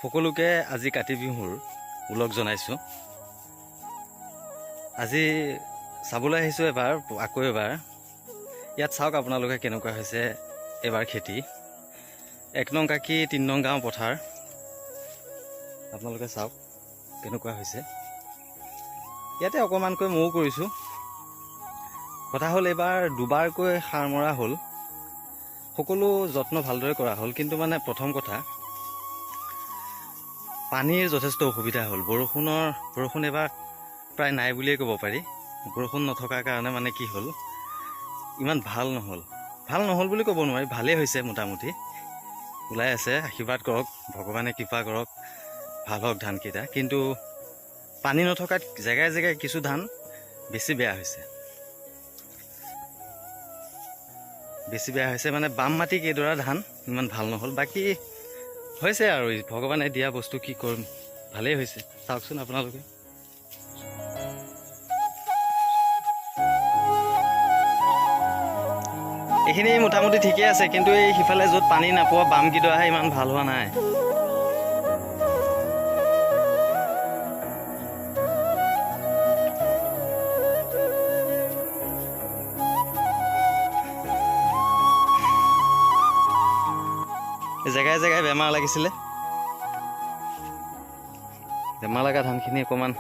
সকলোকে আজি কাতি বিহুৰ উলগ জনাইছোঁ। আজি চাবলৈ আহিছোঁ আকৌ এবাৰ। ইয়াত চাওক আপোনালোকে কেনেকুৱা হৈছে এবাৰ খেতি। 1 নং কাকি 3 নং গাঁও পথাৰ আপোনালোকে চাওক কেনেকুৱা হৈছে। ইয়াতে অকণমানকৈ ময়ো কৰিছোঁ। কথা হ'ল এইবাৰ দুবাৰকৈ সাৰ মৰা হ'ল। সকলো যত্ন ভালদৰে কৰা হ'ল, কিন্তু মানে প্ৰথম কথা পানীৰ যথেষ্ট অসুবিধা হ'ল। বৰষুণ এবাৰ প্ৰায় নাই বুলিয়ে ক'ব পাৰি। বৰষুণ নথকাৰ কাৰণে মানে কি হ'ল, ইমান ভাল নহ'ল বুলি ক'ব নোৱাৰি, ভালেই হৈছে। মোটামুটি ওলাই আছে। আশীৰ্বাদ কৰক, ভগৱানে কৃপা কৰক, ভাল হওক ধানকেইটা। কিন্তু পানী নথকাত জেগাই জেগাই কিছু ধান বেছি বেয়া হৈছে। মানে বাম মাটি কেইডৰা ধান ইমান ভাল নহ'ল। বাকী হৈছে আৰু ভগৱানে দিয়া বস্তু কি কৰিম, ভালেই হৈছে। চাওকচোন আপোনালোকে। এইখিনি মোটামুটি ঠিকেই আছে, কিন্তু এই সিফালে য'ত পানী নাপোৱা বামকেইডৰাহে ইমান ভাল হোৱা নাই। জেগাই জেগাই বেমাৰ লাগিছিলে। বেমাৰ লগা ধানখিনি অকণমান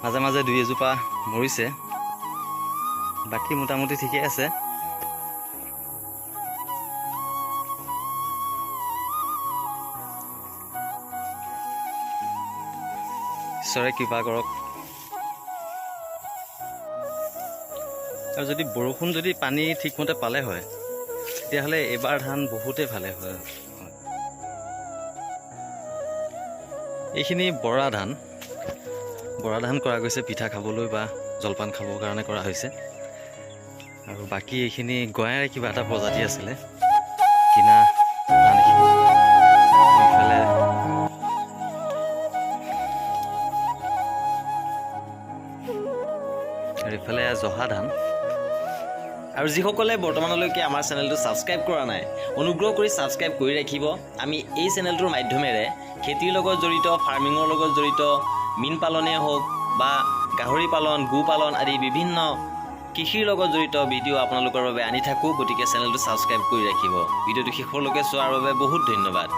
মাজে মাজে 2-এজোপা মৰিছে। বাকী মোটামুটি ঠিকেই আছে। ঈশ্বৰে কৃপা কৰক। আৰু যদি বৰষুণ পানী ঠিকমতে পালে হয়, তেতিয়াহ'লে এইবাৰ ধান বহুতেই ভালে হয়। এইখিনি বৰা ধান কৰা গৈছে, পিঠা খাবলৈ বা জলপান খাবৰ কাৰণে কৰা হৈছে। আৰু বাকী এইখিনি গয়াৰে কিবা এটা প্ৰজাতি আছিলে কিনা ধান। এইফালে জহা ধান। আৰু যিসকলে বৰ্তমানলৈকে আমাৰ চেনেলটো ছাবস্ক্ৰাইব কৰা নাই, অনুগ্ৰহ কৰি ছাবস্ক্ৰাইব কৰি ৰাখিব। আমি এই চেনেলটোৰ মাধ্যমেৰে খেতিৰ লগত জড়িত, ফাৰ্মিঙৰ লগত জড়িত, মীন পালনেই হওক বা গাহৰি পালন, গো পালন আদি বিভিন্ন কৃষিৰ লগত জড়িত ভিডিঅ' আপোনালোকৰ বাবে আনি থাকোঁ। গতিকে চেনেলটো ছাবস্ক্ৰাইব কৰি ৰাখিব। ভিডিঅ'টো শেষলৈকে চোৱাৰ বাবে বহুত ধন্যবাদ।